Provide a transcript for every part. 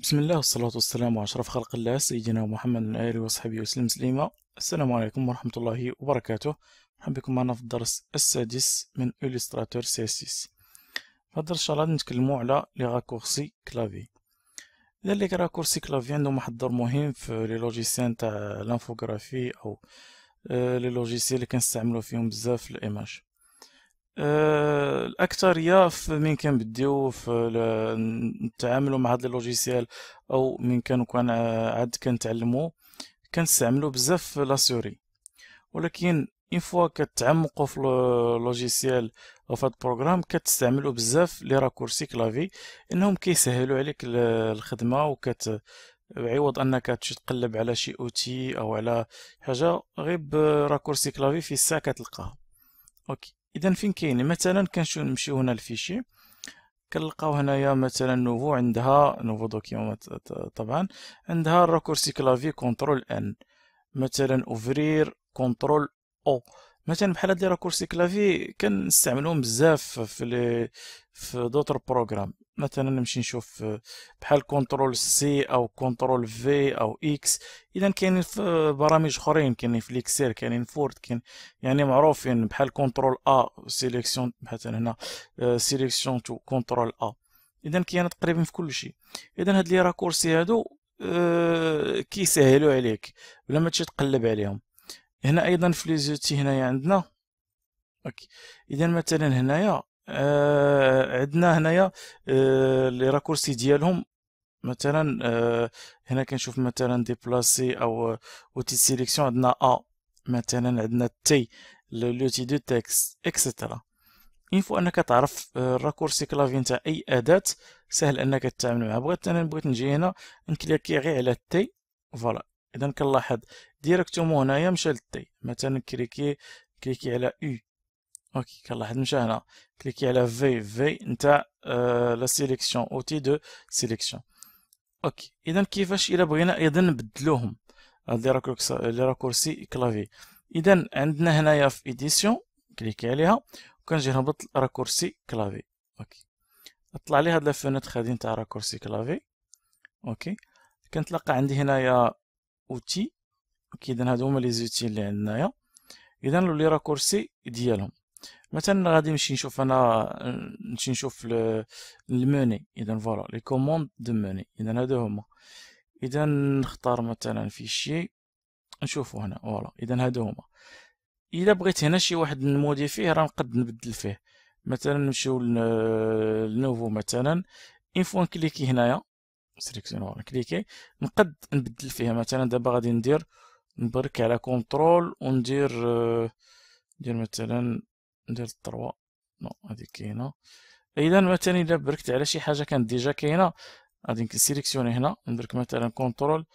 بسم الله والصلاة والسلام على أشرف خلق الله سيدنا محمد وعلى آله وصحبه وسلم تسليما. السلام عليكم ورحمة الله وبركاته. مرحبا بكم معنا في الدرس السادس من إليستراتور CSS. في الدرس إن شاء الله نتكلموا على لي راكورسي كلافي. إذا لي راكورسي كلافي عندهم واحد الدور مهم في لي لوجيسيان تاع لانفوغرافي أو لي لوجيسيان اللي كنستعملو فيهم بزاف في الإيماج. الأكثرية في من كنبديو في نتعاملو مع هاد اللوجيسيال أو من كان عاد كنتعلمو كنستعملو بزاف في لاسوري، ولكن اون فوا كتعمقو في اللوجيسيال أو في هاد البروغرام كتستعملو بزاف لي راكورسي كلافي إنهم كيسهلو عليك الخدمة عوض أنك تمشي تقلب على شي أوتي أو على حاجة غير براكورسي كلافي في الساعة كتلقاها. اوكي، اذا فين كاينين مثلا نمشيو هنا للفيشي، كنلقاو هنايا مثلا نوفو، عندها نوفو دوكيومون طبعا، عندها الراكورسي كلافي كونترول ان، مثلا اوفرير كونترول او. مثلا بحال هاد لي راكورسي كلافي كنستعملوهم بزاف في دوطر بروغرام. مثلا نمشي نشوف بحال كونترول سي او كونترول في او اكس. اذا كاينين في برامج اخرين، كاينين في الاكسل، كاينين في وورد، كاين يعني معروفين بحال كونترول ا سيليكسيون، مثلا هنا سيليكسيون تو كونترول ا. اذا كاينه تقريبا في كل شيء. اذا هاد لي راكورسي هادو كيسهلوا عليك بلا ما تمشي تقلب عليهم. هنا ايضا في لي زوتي هنايا عندنا. اوكي، اذا مثلا هنايا عندنا هنايا لي راكورسي ديالهم. مثلا هنا كنشوف مثلا ديبلاسي او اوتي سيليكسيون، عندنا ا، مثلا عندنا تي لوتي دو تكست اكسيتيرا. اون فوا انك تعرف الراكورسي كلافي نتاع اي اداة سهل انك تتعامل معها. بغيت نجي هنا نكليكي غير على التي، فوالا. اذا كنلاحظ ديريكتومون هنايا مشى للتي. مثلا كليكي على او، اوكي كنلاحظ مشى هنا. كليكي على في نتاع لا سيليكسيون، اوتي دو سيليكسيون. اوكي، اذا كيفاش الا بغينا ايضا نبدلوهم هاد لي راكورسي كلافي؟ اذا عندنا هنايا في ايديسيون، كليكي عليها وكنجي نهبط راكورسي كلافي. اوكي، طلع لي هاد لا فونيتر هادي نتاع راكورسي كلافي. اوكي، كنتلقى عندي هنايا اوتي. اوكي، اذا هادو هما لي زوتي اللي عندنايا. اذا لي راكورسي ديالهم، مثلا غادي نمشي نشوف انا، نمشي نشوف الموني. اذا فوالا لي كوموند دو موني، اذا هادو هما. اذا نختار مثلا فيشي نشوفو هنا، فوالا. اذا هادو هما. الا بغيت هنا شي واحد نموديفيه راه نقد نبدل فيه. مثلا نمشيو لنوفو مثلا. اون فوا نكليكي هنايا سيليكسيون، كليكي نقد نبدل فيها. مثلا دابا غادي نبرك على كونترول وندير ندير مثلا ندير 3. نو هادي كاينه. اذا مثلا الا بركت على شي حاجه كانت ديجا كاينه، غادي نسيليكسيوني هنا، ندرك مثلا كونترول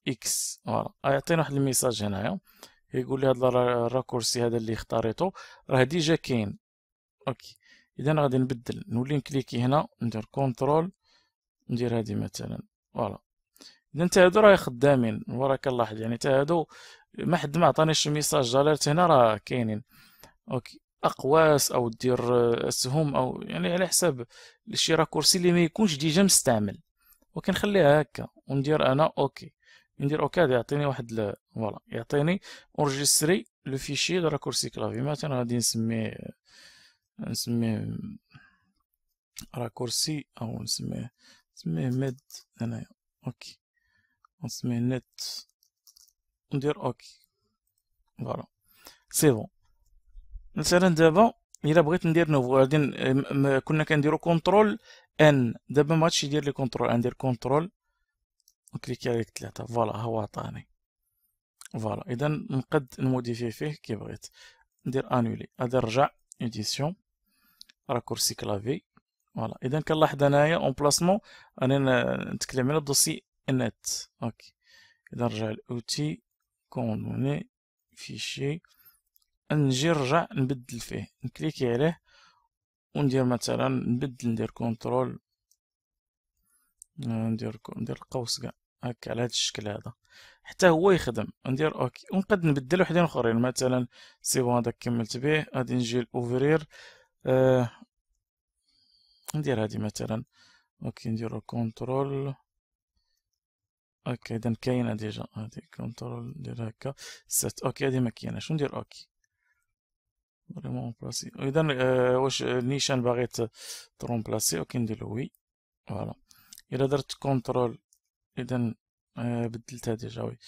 اكس، فوالا. يعطينا واحد الميساج هنايا يقول لي هذا الراكورسي هذا اللي اختاريته راه ديجا كاين. اوكي، اذا غادي نبدل، نولي نكليكي هنا، ندير كونترول، ندير هادي مثلا، فوالا. اذا حتى هادو راه خدامين، وراك كنلاحظ يعني حتى هادو ما حد ما عطانيش ميساج اليرت هنا، راه كاينين. اوكي، اقواس او دير اسهم او يعني على حساب شي راكورسي اللي ما يكونش ديجا مستعمل، وكنخليها هكا وندير انا اوكي. ندير اوكي غادي يعطيني واحد فوالا، يعطيني اورجستري لو فيشي دو راكورسي كلافي. مثلا غادي نسميه راكورسي او نسميه ميد هنايا. اوكي، نسميه نت، ندير اوكي، فوالا سي بون. مثلا دابا الا بغيت ندير نوفو غادي كنا كنديرو كونترول ان، دابا ما عادش يدير لي كونترول ان، ندير كونترول وكليكي على 3، فوالا ها هو عطاني. فوالا، اذا نقد نموديفي فيه كي بغيت. ندير انولي، غادي نرجع اديسيون راكورسي كلافي، فوالا. اذا كنلاحظ انايا اون بلاسمون انا نتكلم على الدوسي نت. اوكي، اذا نرجع لاوتي كونوني فيشي، نجي نرجع نبدل فيه، نكليكي عليه وندير مثلا نبدل، ندير كونترول، ندير قوس كاع هكا على هاد الشكل هذا حتى هو يخدم. ندير اوكي ونقد نبدل وحدين اخرين. مثلا سي بون هذاك كملت به، غادي نجي لاوفرير، ندير هادي مثلا. اوكي نديرو كونترول اوكي اذا كاينه ديجا هادي كونترول ندير هكا سيت. اوكي هادي ما كايناش ندير اوكي فريمون بلاسي. اذا واش النيشان باغي ترومبلاسي؟ اوكي ندير وي فوالا. الا درت كونترول اذا بدلتها ديجا وي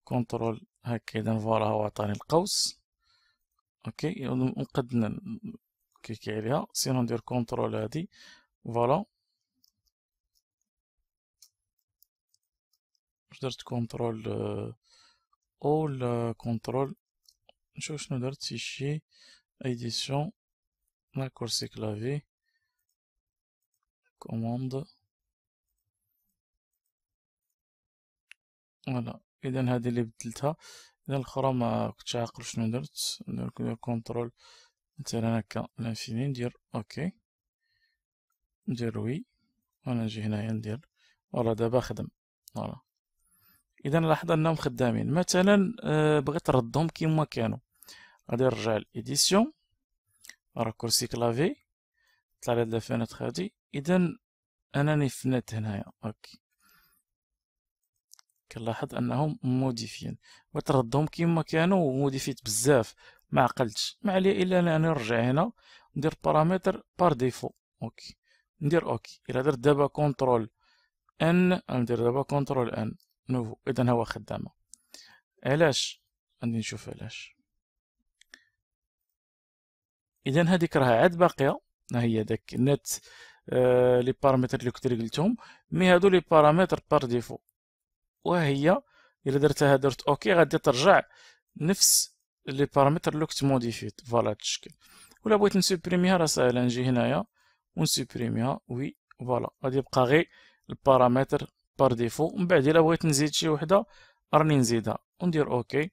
كونترول هكا اذا فوالا هو عطاني القوس. اوكي نقد كليكي عليها سينو ندير كونترول هادي فوالا. واش درت كونترول او ولا كونترول نشوف شنو درت فيشي ايديسيون راكورسي كلافي كوموند فوالا. اذا هذه اللي بدلتها. اذا الاخرى ما كنتش عاقل شنو درت. ندير كونترول مثلا هكا لانفيني ندير اوكي ندير وي وانا نجي هنايا ندير فوالا دابا خدم فوالا. اذا لاحظ انهم خدامين. مثلا بغيت نردهم كيما كانوا غادي نرجع لإديسيون راكورسي كلافي طلع لي هاد لافينيتر هادي. اذا انني فنيت هنايا اوكي كنلاحظ انهم موديفيين. بغيت نردهم كيما كانوا وموديفيت بزاف ما عقلتش ما عليا الا انني نرجع هنا ندير بارامتر بار ديفو اوكي ندير اوكي. الا درت دابا كونترول ان ندير دابا كونترول ان نوفو اذا هو خدامه. علاش؟ غادي نشوف علاش. اذا هذيك راه عاد باقيه ها هي داك نت لي بارامتر اللي كنت قلتهم مي هادو لي بارامتر بار ديفو وهي الا درتها درت اوكي غادي ترجع نفس لي بارامتر اللي كنت موديفيت فوالا هاد الشكل. ولا بغيت نسوبريميها راه ساهله نجي هنايا ونسوبريميها وي فوالا غادي يبقى غير البارامتر بار ديفو. من بعد الا بغيت نزيد شي وحده راني نزيدها وندير اوكي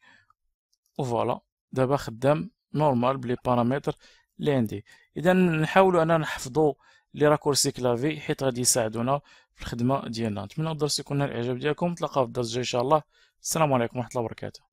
وفوالا دابا خدام نورمال بلي بارامتر اللي عندي. اذا نحاولوا اننا نحفظوا لي راكورسي كلافي حيت غادي يساعدونا في الخدمه ديالنا. نتمنى الدرس يكون نال الاعجاب ديالكم. نتلاقاو في الدرس الجاي ان شاء الله. السلام عليكم ورحمه الله وبركاته.